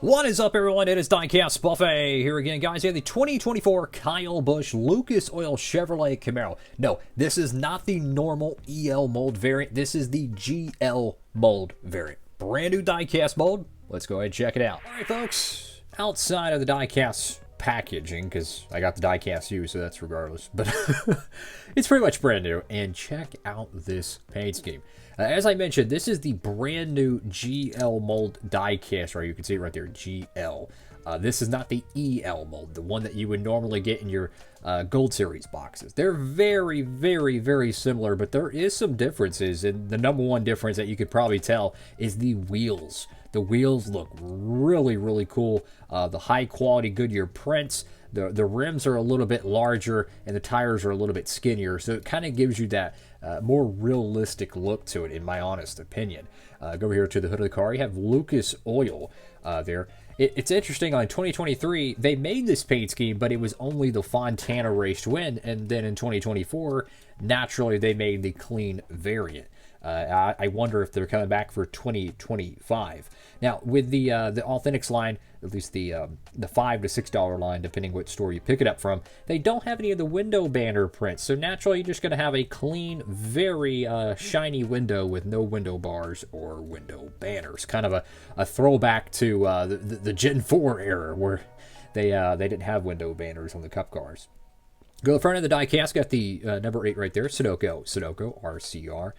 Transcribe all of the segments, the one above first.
What is up, everyone? It is Diecastbuffet here again, guys. We have the 2024 Kyle Busch Lucas Oil Chevrolet Camaro. No, this is not the normal EL mold variant. This is the GL mold variant. Brand new diecast mold. Let's go ahead and check it out. All right, folks. Outside of the diecast packaging, because I got the diecast used, so that's regardless. But it's pretty much brand new. And check out this paint scheme. As I mentioned, this is the brand new GL mold diecast, right? You can see it right there, GL. This is not the EL mold, the one that you would normally get in your Gold Series boxes. They're very, very, very similar, but there is some differences. And the number one difference that you could probably tell is the wheels. The wheels look really, really cool. The high quality Goodyear prints. The rims are a little bit larger and the tires are a little bit skinnier. So it kind of gives you that more realistic look to it, in my honest opinion. Go over here to the hood of the car. You have Lucas Oil there. It's interesting, on 2023, they made this paint scheme, but it was only the Fontana Race Win. And then in 2024, naturally, they made the clean variant. I wonder if they're coming back for 2025. Now, with the Authentics line, at least the $5 to $6 line, depending what store you pick it up from, they don't have any of the window banner prints. So naturally, you're just going to have a clean, very shiny window with no window bars or window banners. Kind of a throwback to the Gen 4 era, where they didn't have window banners on the Cup cars. Go to the front of the diecast, got the number 8 right there, Sudoku RCR.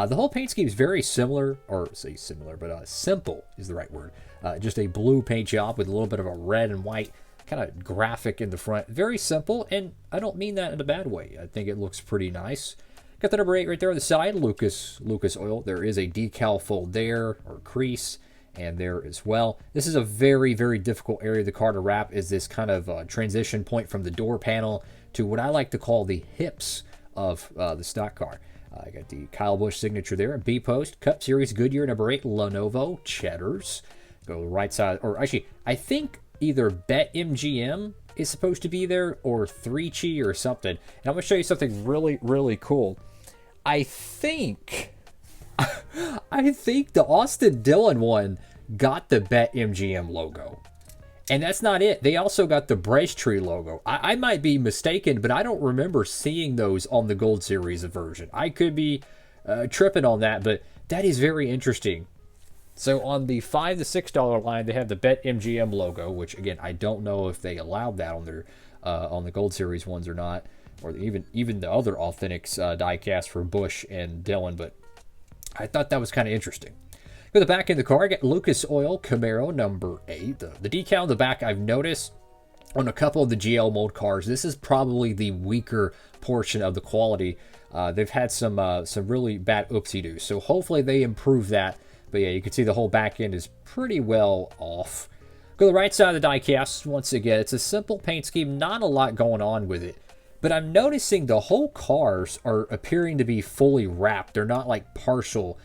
The whole paint scheme is very similar, or say similar, but simple is the right word. Just a blue paint job with a little bit of a red and white kind of graphic in the front. Very simple, and I don't mean that in a bad way. I think it looks pretty nice. Got the number 8 right there on the side, Lucas Oil. There is a decal fold there, or crease, and there as well. This is a very, very difficult area of the car to wrap, is this kind of transition point from the door panel to what I like to call the hips of the stock car. I got the Kyle Busch signature there, B-post, Cup Series Goodyear number 8, Lenovo, Cheddars. Go to the right side, or actually, I think either Bet MGM is supposed to be there, or 3Chi or something. And I'm going to show you something really, really cool. I think the Austin Dillon one got the Bet MGM logo. And that's not it. They also got the Bracetree logo. I might be mistaken, but I don't remember seeing those on the Gold Series version. I could be tripping on that, but that is very interesting. So on the $5 to $6 line, they have the Bet MGM logo, which again, I don't know if they allowed that on their on the Gold Series ones or not, or even the other Authentics diecast for Busch and Dillon. But I thought that was kind of interesting. Go to the back of the car, I got Lucas Oil Camaro number 8. The decal on the back, I've noticed on a couple of the GL mold cars, this is probably the weaker portion of the quality. They've had some really bad oopsie-doos, so hopefully they improve that. But yeah, you can see the whole back end is pretty well off. Go to the right side of the diecast. Once again, it's a simple paint scheme, not a lot going on with it. But I'm noticing the whole cars are appearing to be fully wrapped. They're not like partial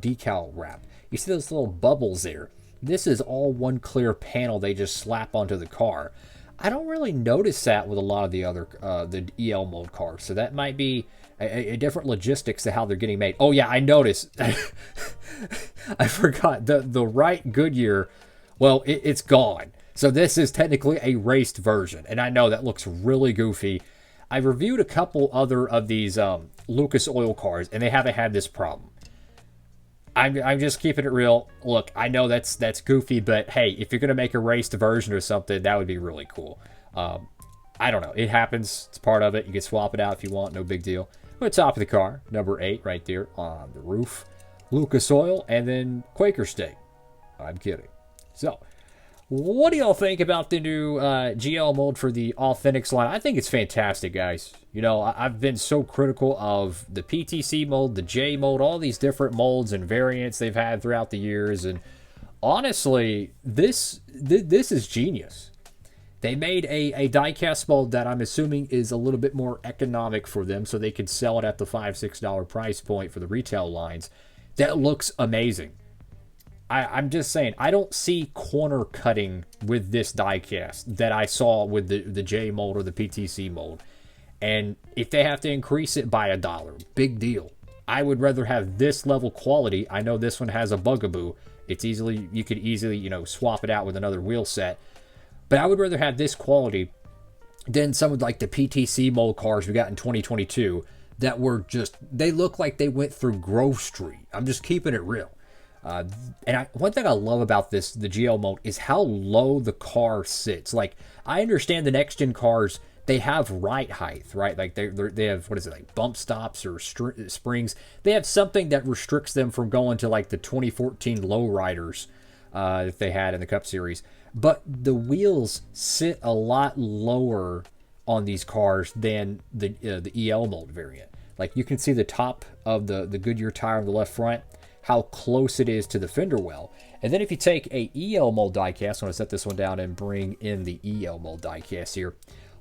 decal wrap. You see those little bubbles there? This is all one clear panel they just slap onto the car. I don't really notice that with a lot of the other the EL mold cars, so that might be a different logistics to how they're getting made. Oh yeah, I noticed. I forgot the right Goodyear. Well, it's gone. So this is technically a raced version, and I know that looks really goofy. I've reviewed a couple other of these Lucas Oil cars, and they haven't had this problem. I'm just keeping it real. Look, I know that's goofy, but hey, if you're going to make a raced version or something, that would be really cool. I don't know. It happens. It's part of it. You can swap it out if you want. No big deal. Go to the top of the car, number 8 right there on the roof. Lucas Oil, and then Quaker Steak. I'm kidding. So, what do y'all think about the new GL mold for the Authentics line? I think it's fantastic, guys. You know, I've been so critical of the PTC mold, the J mold, all these different molds and variants they've had throughout the years. And honestly, this is genius. They made a diecast mold that I'm assuming is a little bit more economic for them, so they could sell it at the $5, $6 price point for the retail lines. That looks amazing. I'm just saying, I don't see corner cutting with this diecast that I saw with the J mold or the PTC mold. And if they have to increase it by $1, big deal. I would rather have this level quality. I know this one has a bugaboo, It's easily, you could easily, you know, swap it out with another wheel set. But I would rather have this quality than some of like the PTC mold cars we got in 2022 that were just, they look like they went through Grove Street. I'm just keeping it real. One thing I love about the GL mold is how low the car sits. Like, I understand the next gen cars, they have ride height, right? Like they have, what is it, like bump stops or springs. They have something that restricts them from going to like the 2014 lowriders that they had in the Cup Series. But the wheels sit a lot lower on these cars than the EL mold variant. Like, you can see the top of the Goodyear tire on the left front, how close it is to the fender well. And then if you take a EL mold diecast, I'm going to set this one down and bring in the EL mold diecast here.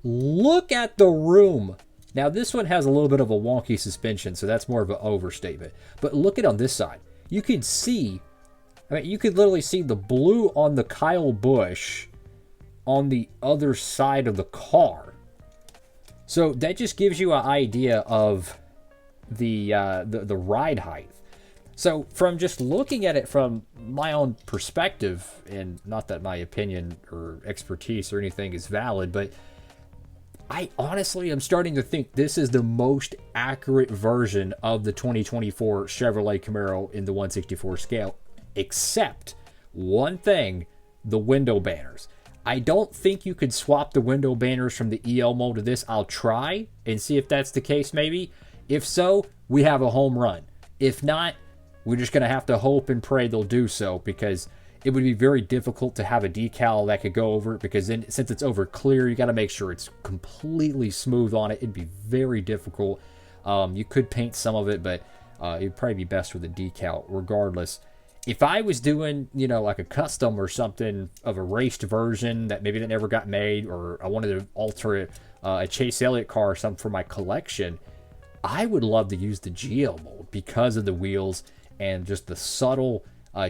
Look at the room. Now, this one has a little bit of a wonky suspension, so that's more of an overstatement. But look at on this side. You can see, I mean, you could literally see the blue on the Kyle Busch on the other side of the car. So that just gives you an idea of the ride height. So from just looking at it from my own perspective, and not that my opinion or expertise or anything is valid, but I honestly am starting to think this is the most accurate version of the 2024 Chevrolet Camaro in the 1/64 scale, except one thing, the window banners. I don't think you could swap the window banners from the EL mold to this. I'll try and see if that's the case maybe. If so, we have a home run. If not, we're just going to have to hope and pray they'll do so, because it would be very difficult to have a decal that could go over it, because then since it's over clear, you got to make sure it's completely smooth on it. It'd be very difficult. You could paint some of it, but it'd probably be best with a decal regardless. If I was doing, you know, like a custom or something of a raced version that maybe that never got made, or I wanted to alter a Chase Elliott car or something for my collection, I would love to use the GL mold because of the wheels and just the subtle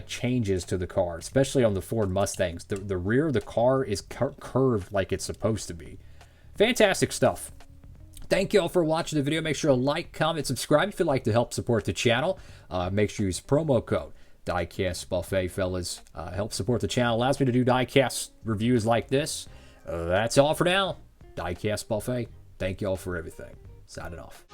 changes to the car, especially on the Ford Mustangs. The rear of the car is curved like it's supposed to be. Fantastic stuff. Thank you all for watching the video. Make sure to like, comment, subscribe if you'd like to help support the channel. Make sure you use promo code Diecastbuffet, fellas. Help support the channel. Allows me to do diecast reviews like this. That's all for now. Diecastbuffet. Thank you all for everything. Signing off.